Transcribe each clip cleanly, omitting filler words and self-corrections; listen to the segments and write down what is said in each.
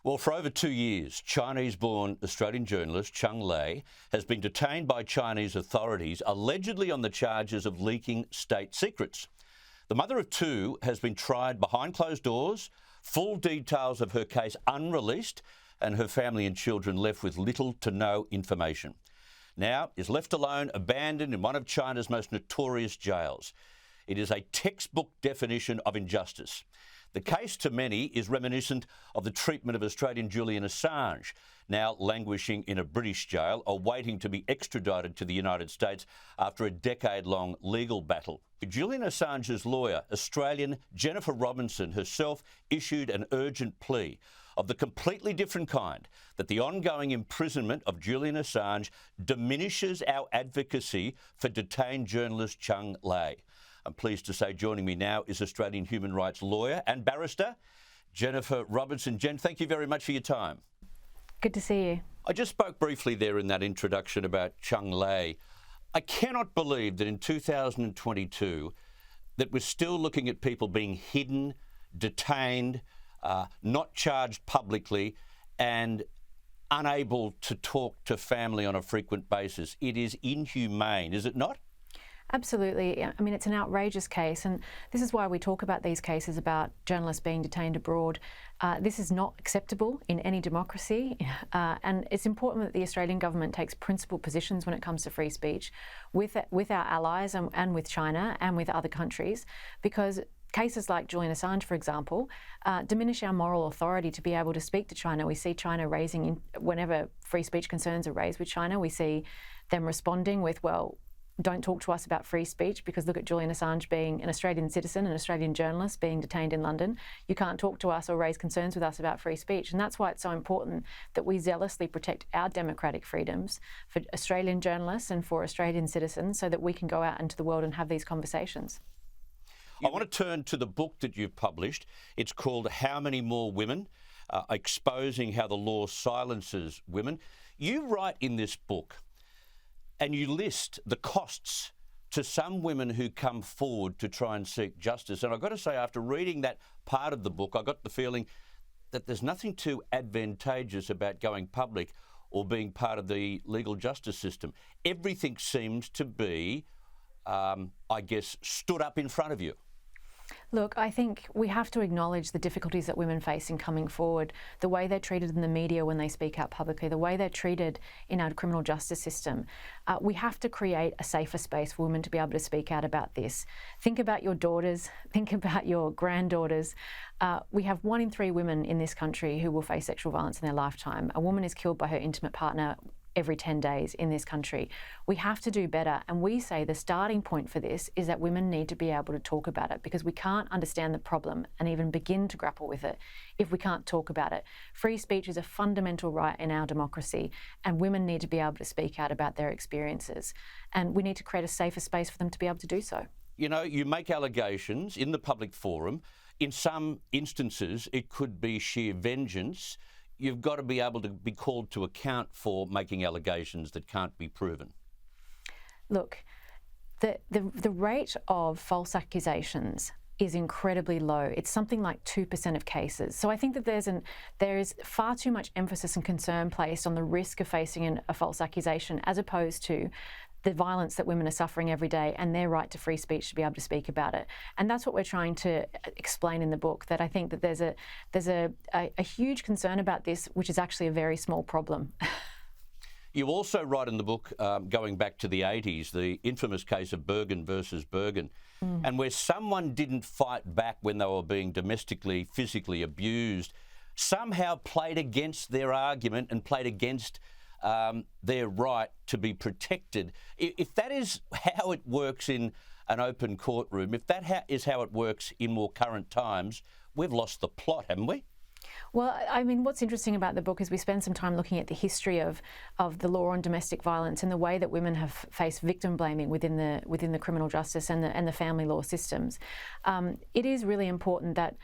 Well, for over 2 years, Chinese-born Australian journalist Chang Lei has been detained by Chinese authorities, allegedly on the charges of leaking state secrets. The mother of two has been tried behind closed doors, full details of her case unreleased, and her family and children left with little to no information. Now is left alone, abandoned in one of China's most notorious jails. It is a textbook definition of injustice. The case to many is reminiscent of the treatment of Australian Julian Assange, now languishing in a British jail or waiting to be extradited to the United States after a decade-long legal battle. Julian Assange's lawyer, Australian Jennifer Robinson, herself issued an urgent plea of the completely different kind, that the ongoing imprisonment of Julian Assange diminishes our advocacy for detained journalist Chang Lei. I'm pleased to say joining me now is Australian human rights lawyer and barrister, Jennifer Robinson. Jen, thank you very much for your time. Good to see you. I just spoke briefly there in that introduction about Chang Lei. I cannot believe that in 2022 that we're still looking at people being hidden, detained, not charged publicly and unable to talk to family on a frequent basis. It is inhumane, is it not? Absolutely. I mean, it's an outrageous case, and this is why we talk about these cases about journalists being detained abroad. This is not acceptable in any democracy, and it's important that the Australian government takes principled positions when it comes to free speech with our allies and with China and with other countries, because cases like Julian Assange, for example, diminish our moral authority to be able to speak to China. We see China whenever free speech concerns are raised with China, we see them responding with, well, don't talk to us about free speech because look at Julian Assange being an Australian citizen, an Australian journalist being detained in London. You can't talk to us or raise concerns with us about free speech. And that's why it's so important that we zealously protect our democratic freedoms for Australian journalists and for Australian citizens so that we can go out into the world and have these conversations. I want to turn to the book that you've published. It's called How Many More Women? Exposing How the Law Silences Women. You write in this book, and you list the costs to some women who come forward to try and seek justice. And I've got to say, after reading that part of the book, I got the feeling that there's nothing too advantageous about going public or being part of the legal justice system. Everything seems to be, stood up in front of you. Look, I think we have to acknowledge the difficulties that women face in coming forward, the way they're treated in the media when they speak out publicly, the way they're treated in our criminal justice system. We have to create a safer space for women to be able to speak out about this. Think about your daughters, think about your granddaughters. We have 1 in 3 women in this country who will face sexual violence in their lifetime. A woman is killed by her intimate partner every 10 days in this country. We have to do better, and we say the starting point for this is that women need to be able to talk about it, because we can't understand the problem and even begin to grapple with it if we can't talk about it. Free speech is a fundamental right in our democracy, and women need to be able to speak out about their experiences, and we need to create a safer space for them to be able to do so. You know, you make allegations in the public forum. In some instances, it could be sheer vengeance. You've got to be able to be called to account for making allegations that can't be proven. Look, the rate of false accusations is incredibly low. It's something like 2% of cases. So I think that there is far too much emphasis and concern placed on the risk of facing a false accusation as opposed to the violence that women are suffering every day and their right to free speech to be able to speak about it. And that's what we're trying to explain in the book, that I think that there's a huge concern about this, which is actually a very small problem. You also write in the book, going back to the 80s, the infamous case of Bergen versus Bergen, and where someone didn't fight back when they were being domestically, physically abused, somehow played against their argument and played against their right to be protected. If that is how it works in an open courtroom, if that is how it works in more current times, we've lost the plot, haven't we? Well, I mean, what's interesting about the book is we spend some time looking at the history of the law on domestic violence and the way that women have faced victim blaming within the criminal justice and the family law systems. It is really important that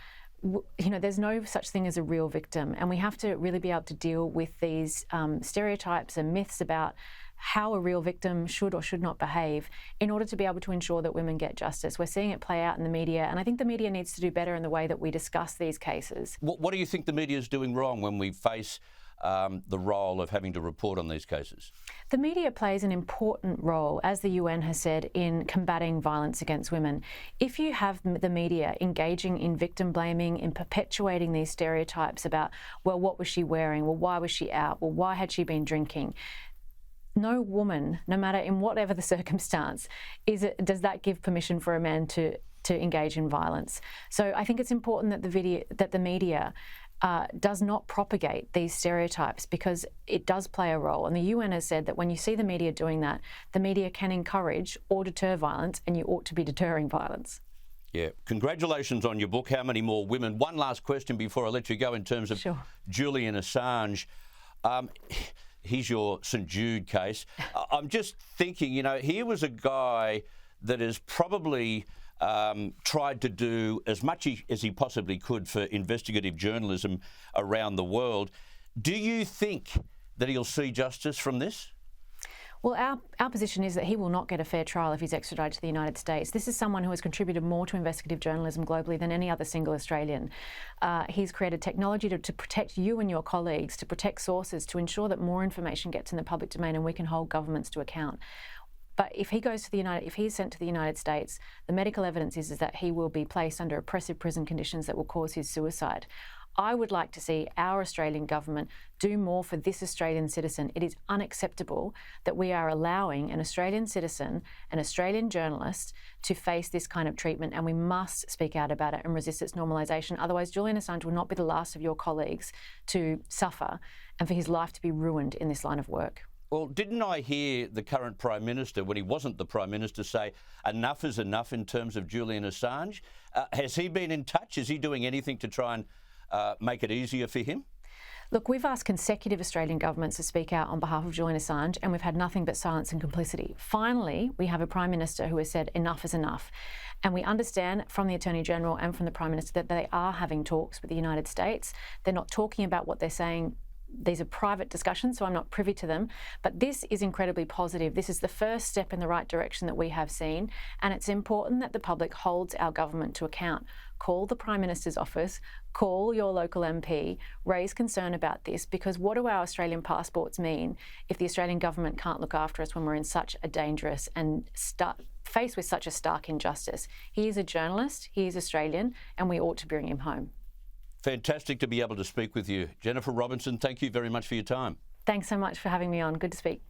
there's no such thing as a real victim, and we have to really be able to deal with these stereotypes and myths about how a real victim should or should not behave in order to be able to ensure that women get justice. We're seeing it play out in the media, and I think the media needs to do better in the way that we discuss these cases. What do you think the media is doing wrong when we face the role of having to report on these cases? The media plays an important role, as the UN has said, in combating violence against women. If you have the media engaging in victim blaming, in perpetuating these stereotypes about, well, what was she wearing? Well, why was she out? Well, why had she been drinking? No woman, no matter in whatever the circumstance, does that give permission for a man to engage in violence. So I think it's important that the media does not propagate these stereotypes, because it does play a role. And the UN has said that when you see the media doing that, the media can encourage or deter violence, and you ought to be deterring violence. Yeah. Congratulations on your book. How many more women? One last question before I let you go in terms of Julian Assange. He's your St Jude case. I'm just thinking, here was a guy that has probably tried to do as much as he possibly could for investigative journalism around the world. Do you think that he'll see justice from this? Well, our position is that he will not get a fair trial if he's extradited to the United States. This is someone who has contributed more to investigative journalism globally than any other single Australian. He's created technology to protect you and your colleagues, to protect sources, to ensure that more information gets in the public domain and we can hold governments to account. But if he goes to if he's sent to the United States, the medical evidence is that he will be placed under oppressive prison conditions that will cause his suicide. I would like to see our Australian government do more for this Australian citizen. It is unacceptable that we are allowing an Australian citizen, an Australian journalist, to face this kind of treatment, and we must speak out about it and resist its normalisation. Otherwise, Julian Assange will not be the last of your colleagues to suffer and for his life to be ruined in this line of work. Well, didn't I hear the current Prime Minister, when he wasn't the Prime Minister, say enough is enough in terms of Julian Assange? Has he been in touch? Is he doing anything to try and make it easier for him? Look, we've asked consecutive Australian governments to speak out on behalf of Julian Assange, and we've had nothing but silence and complicity. Finally, we have a Prime Minister who has said enough is enough. And we understand from the Attorney General and from the Prime Minister that they are having talks with the United States. They're not talking about what they're saying. These are private discussions, so I'm not privy to them. But this is incredibly positive. This is the first step in the right direction that we have seen. And it's important that the public holds our government to account. Call the Prime Minister's office, call your local MP, raise concern about this, because what do our Australian passports mean if the Australian government can't look after us when we're in such a dangerous and faced with such a stark injustice? He is a journalist, he is Australian, and we ought to bring him home. Fantastic to be able to speak with you. Jennifer Robinson, thank you very much for your time. Thanks so much for having me on. Good to speak.